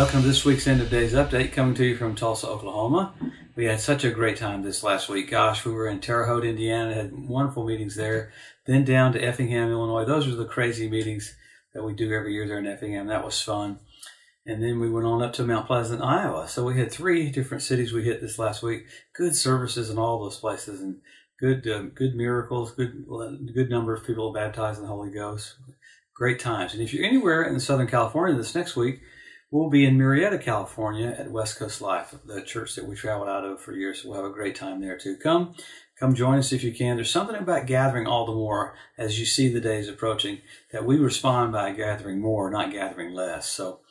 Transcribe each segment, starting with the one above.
Welcome to this week's End of Days Update, coming to you from Tulsa, Oklahoma. We had such a great time this last week. Gosh, we were in Terre Haute, Indiana, had wonderful meetings there. Then down to Effingham, Illinois. Those are the crazy meetings that we do every year there in Effingham. That was fun. And then we went on up to Mount Pleasant, Iowa. So we had 3 different cities we hit this last week. Good services in all those places, and good miracles, good number of people baptized in the Holy Ghost. Great times. And if you're anywhere in Southern California this next week, we'll be in Murrieta, California at West Coast Life, the church that we traveled out of for years. We'll have a great time there too. Come join us if you can. There's something about gathering all the more as you see the days approaching, that we respond by gathering more, not gathering less. So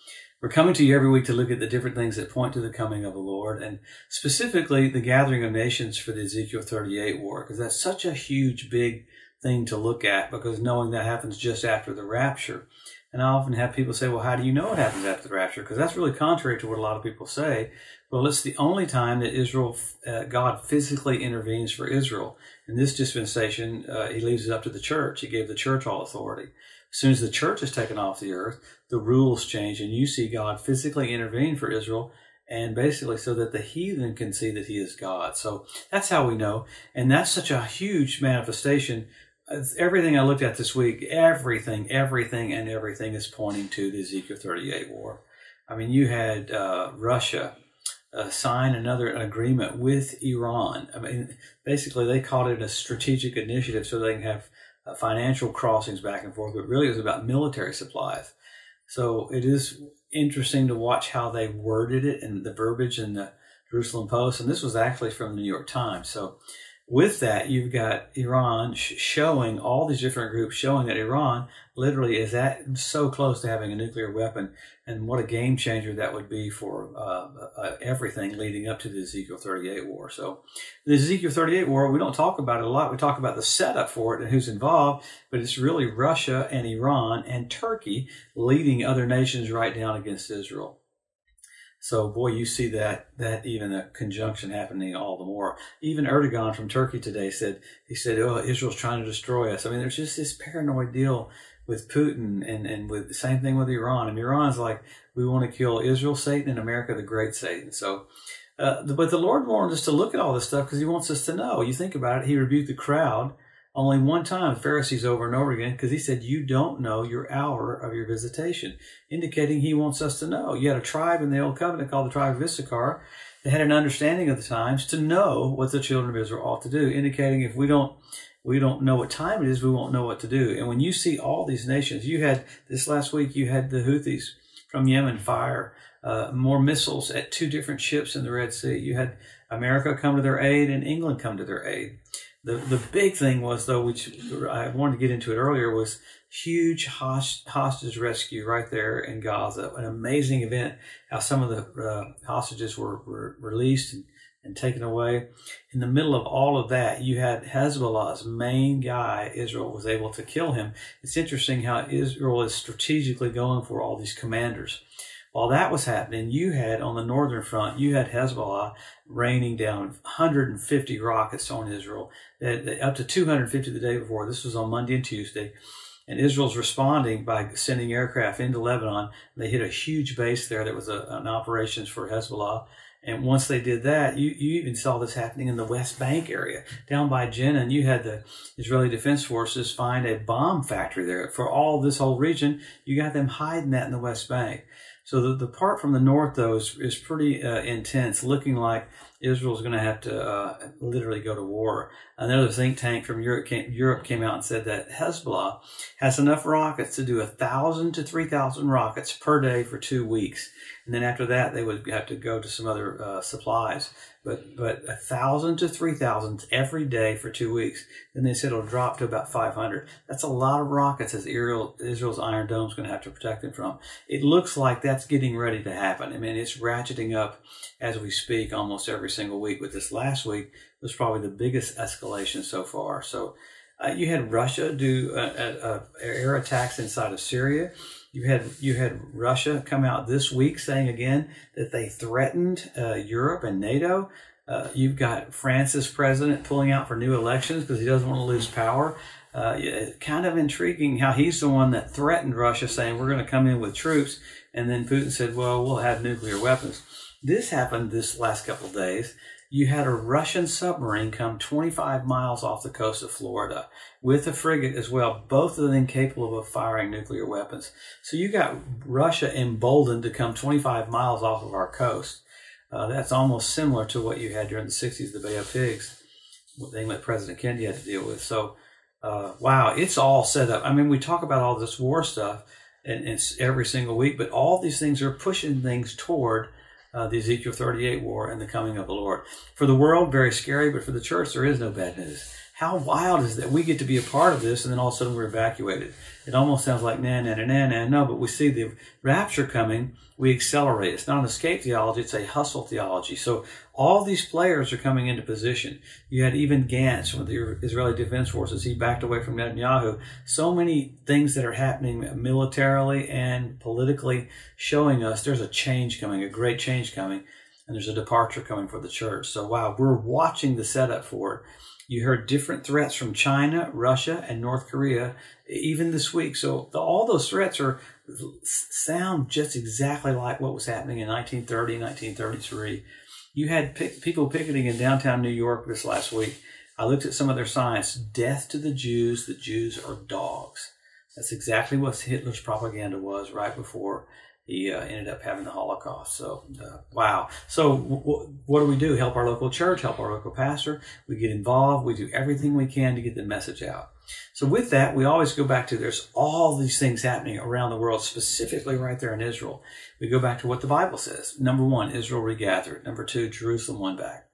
we're coming to you every week to look at the different things that point to the coming of the Lord, and specifically the gathering of nations for the Ezekiel 38 war, because that's such a huge, big thing to look at, because knowing that happens just after the rapture. And I often have people say, well, how do you know what happens after the rapture? Because that's really contrary to what a lot of people say. Well, it's the only time that God physically intervenes for Israel. In this dispensation, he leaves it up to the church. He gave the church all authority. As soon as the church is taken off the earth, the rules change, and you see God physically intervene for Israel, and basically so that the heathen can see that he is God. So that's how we know. And that's such a huge manifestation. Everything I looked at this week, everything is pointing to the Ezekiel 38 war. I mean, you had Russia sign an agreement with Iran. I mean, basically they called it a strategic initiative so they can have financial crossings back and forth, but really it was about military supplies. So it is interesting to watch how they worded it and the verbiage in the Jerusalem Post. And this was actually from the New York Times. So with that, you've got Iran showing, all these different groups showing that Iran literally is so close to having a nuclear weapon, and what a game changer that would be for everything leading up to the Ezekiel 38 war. So the Ezekiel 38 war, we don't talk about it a lot. We talk about the setup for it and who's involved, but it's really Russia and Iran and Turkey leading other nations right down against Israel. So, boy, you see that even a conjunction happening all the more. Even Erdogan from Turkey today said, oh, Israel's trying to destroy us. I mean, there's just this paranoid deal with Putin and with the same thing with Iran. And Iran's like, we want to kill Israel, Satan, and America, the great Satan. So, but the Lord wanted us to look at all this stuff because he wants us to know. You think about it, he rebuked the crowd only one time, the Pharisees, over and over again, because he said, you don't know your hour of your visitation, indicating he wants us to know. You had a tribe in the Old Covenant called the tribe of Issachar that had an understanding of the times to know what the children of Israel ought to do, indicating if we don't know what time it is, we won't know what to do. And when you see all these nations, you had this last week, you had the Houthis from Yemen fire more missiles at 2 different ships in the Red Sea. You had America come to their aid and England come to their aid. The big thing was, though, which I wanted to get into it earlier, was huge hostage rescue right there in Gaza. An amazing event, how some of the hostages were released and taken away. In the middle of all of that, you had Hezbollah's main guy. Israel was able to kill him. It's interesting how Israel is strategically going for all these commanders. While that was happening, you had on the northern front, you had Hezbollah raining down 150 rockets on Israel, up to 250 the day before. This was on Monday and Tuesday. And Israel's responding by sending aircraft into Lebanon. They hit a huge base there that was an operations for Hezbollah. And once they did that, you even saw this happening in the West Bank area. Down by Jenin, you had the Israeli Defense Forces find a bomb factory there. For all this whole region, you got them hiding that in the West Bank. So the part from the north, though, is pretty intense, looking like Israel's going to have to literally go to war. Another think tank from Europe came out and said that Hezbollah has enough rockets to do 1,000 to 3,000 rockets per day for 2 weeks. And then after that, they would have to go to some other supplies. But 1,000 to 3,000 every day for 2 weeks. Then they said it'll drop to about 500. That's a lot of rockets as Israel's Iron Dome is going to have to protect them from. It looks like that's getting ready to happen. I mean, it's ratcheting up as we speak almost every single week. But this last week was probably the biggest escalation so far. So you had Russia do air attacks inside of Syria. You had Russia come out this week saying again that they threatened Europe and NATO. You've got France's president pulling out for new elections because he doesn't want to lose power. Kind of intriguing how he's the one that threatened Russia, saying we're going to come in with troops. And then Putin said, well, we'll have nuclear weapons. This happened this last couple of days. You had a Russian submarine come 25 miles off the coast of Florida with a frigate as well, both of them capable of firing nuclear weapons. So you got Russia emboldened to come 25 miles off of our coast. That's almost similar to what you had during the 60s, the Bay of Pigs, what thing that President Kennedy had to deal with. So, wow, it's all set up. I mean, we talk about all this war stuff and it's every single week, but all these things are pushing things toward the Ezekiel 38 war and the coming of the Lord. For the world, very scary, but for the church, there is no bad news. How wild is that we get to be a part of this and then all of a sudden we're evacuated? It almost sounds like no, but we see the rapture coming, we accelerate. It's not an escape theology, it's a hustle theology. So all these players are coming into position. You had even Gantz from the Israeli Defense Forces. He backed away from Netanyahu. So many things that are happening militarily and politically showing us there's a change coming, a great change coming, and there's a departure coming for the church. So wow, we're watching the setup for it. You heard different threats from China, Russia, and North Korea, even this week. So all those threats sound just exactly like what was happening in 1930, 1933. You had people picketing in downtown New York this last week. I looked at some of their signs. Death to the Jews are dogs. That's exactly what Hitler's propaganda was right before he ended up having the Holocaust. So, wow. So what do? Help our local church, help our local pastor. We get involved. We do everything we can to get the message out. So with that, we always go back to there's all these things happening around the world, specifically right there in Israel. We go back to what the Bible says. Number one, Israel regathered. Number two, Jerusalem won back.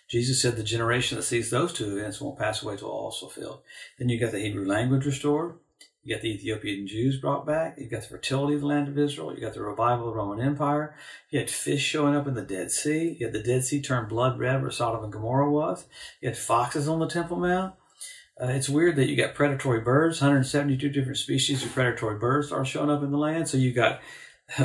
Jesus said the generation that sees those two events won't pass away till all is fulfilled. Then you got the Hebrew language restored. You got the Ethiopian Jews brought back. You got the fertility of the land of Israel. You got the revival of the Roman Empire. You had fish showing up in the Dead Sea. You had the Dead Sea turn blood red where Sodom and Gomorrah was. You had foxes on the Temple Mount. It's weird that you got predatory birds, 172 different species of predatory birds are showing up in the land. So you got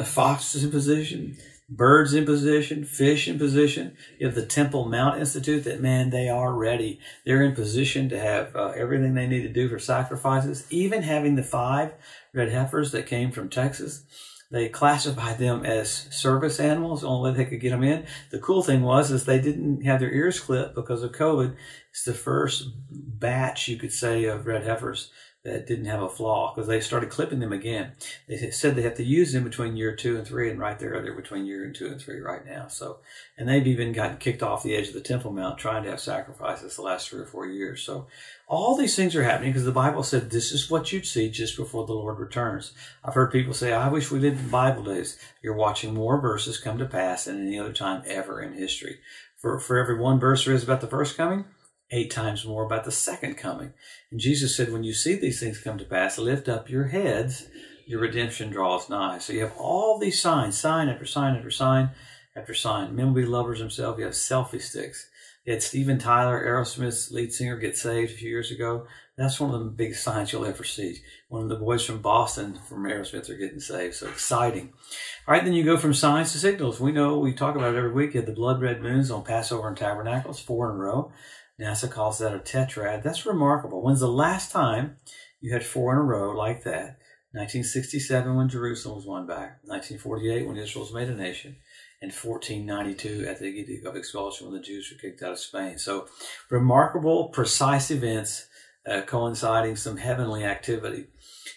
foxes in position, birds in position, fish in position. You have the Temple Mount Institute that, man, they are ready. They're in position to have everything they need to do for sacrifices, even having the 5 red heifers that came from Texas. They classified them as service animals, only they could get them in. The cool thing was they didn't have their ears clipped because of COVID. It's the first batch, you could say, of red heifers that didn't have a flaw because they started clipping them again. They said they have to use them between year 2 and 3, and right there, they're between year 2 and 3 right now. So, and they've even gotten kicked off the edge of the Temple Mount trying to have sacrifices the last 3 or 4 years. So all these things are happening because the Bible said this is what you'd see just before the Lord returns. I've heard people say, I wish we lived in Bible days. You're watching more verses come to pass than any other time ever in history. For every one verse there is about the first coming, 8 times more about the second coming. And Jesus said, when you see these things come to pass, lift up your heads, your redemption draws nigh. So you have all these signs, sign after sign after sign after sign. Men will be lovers themselves. You have selfie sticks. You had Steven Tyler, Aerosmith's lead singer, get saved a few years ago. That's one of the biggest signs you'll ever see. One of the boys from Boston from Aerosmith are getting saved. So exciting. All right, then you go from signs to signals. We know, we talk about it every week. You had the blood red moons on Passover and Tabernacles, 4 in a row. NASA calls that a tetrad. That's remarkable. When's the last time you had 4 in a row like that? 1967 when Jerusalem was won back. 1948 when Israel was made a nation. And 1492 at the Edict of Expulsion when the Jews were kicked out of Spain. So remarkable, precise events coinciding some heavenly activity.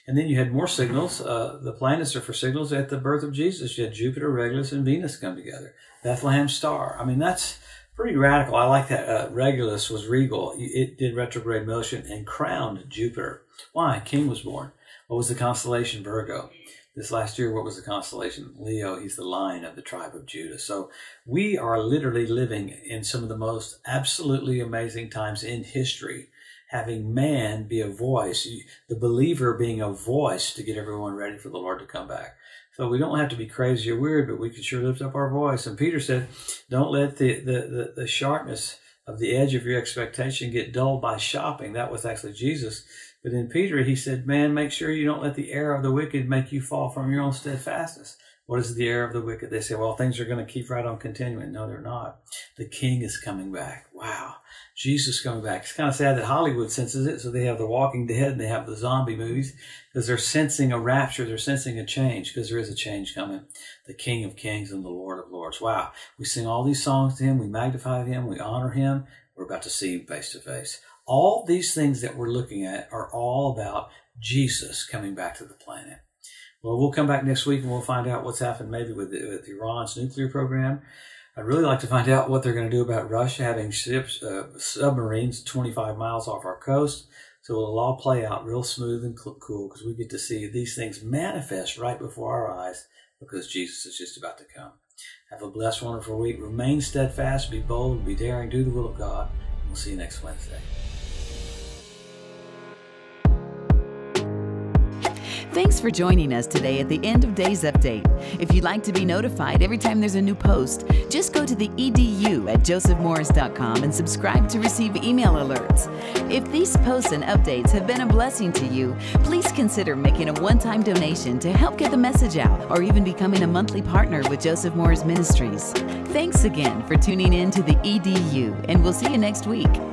And then you had more signals. The planets are for signals at the birth of Jesus. You had Jupiter, Regulus, and Venus come together. Bethlehem star. I mean, that's pretty radical. I like that. Regulus was regal. It did retrograde motion and crowned Jupiter. Why? King was born. What was the constellation? Virgo. This last year, what was the constellation? Leo. He's the lion of the tribe of Judah. So we are literally living in some of the most absolutely amazing times in history, having man be a voice, the believer being a voice to get everyone ready for the Lord to come back. So we don't have to be crazy or weird, but we can sure lift up our voice. And Peter said, don't let the sharpness of the edge of your expectation get dulled by shopping. That was actually Jesus. But in Peter, he said, man, make sure you don't let the error of the wicked make you fall from your own steadfastness. What is the heir of the wicked? They say, well, things are going to keep right on continuing. No, they're not. The king is coming back. Wow. Jesus is coming back. It's kind of sad that Hollywood senses it. So they have The Walking Dead and they have the zombie movies because they're sensing a rapture. They're sensing a change because there is a change coming. The King of Kings and the Lord of Lords. Wow. We sing all these songs to him. We magnify him. We honor him. We're about to see him face to face. All these things that we're looking at are all about Jesus coming back to the planet. Well, we'll come back next week and we'll find out what's happened maybe with Iran's nuclear program. I'd really like to find out what they're going to do about Russia having ships, submarines 25 miles off our coast. So it'll all play out real smooth and cool because we get to see these things manifest right before our eyes because Jesus is just about to come. Have a blessed, wonderful week. Remain steadfast, be bold, be daring, do the will of God. We'll see you next Wednesday. Thanks for joining us today at the End of Days Update. If you'd like to be notified every time there's a new post, just go to the EDU at josephmorris.com and subscribe to receive email alerts. If these posts and updates have been a blessing to you, please consider making a one-time donation to help get the message out or even becoming a monthly partner with Joseph Morris Ministries. Thanks again for tuning in to the EDU, and we'll see you next week.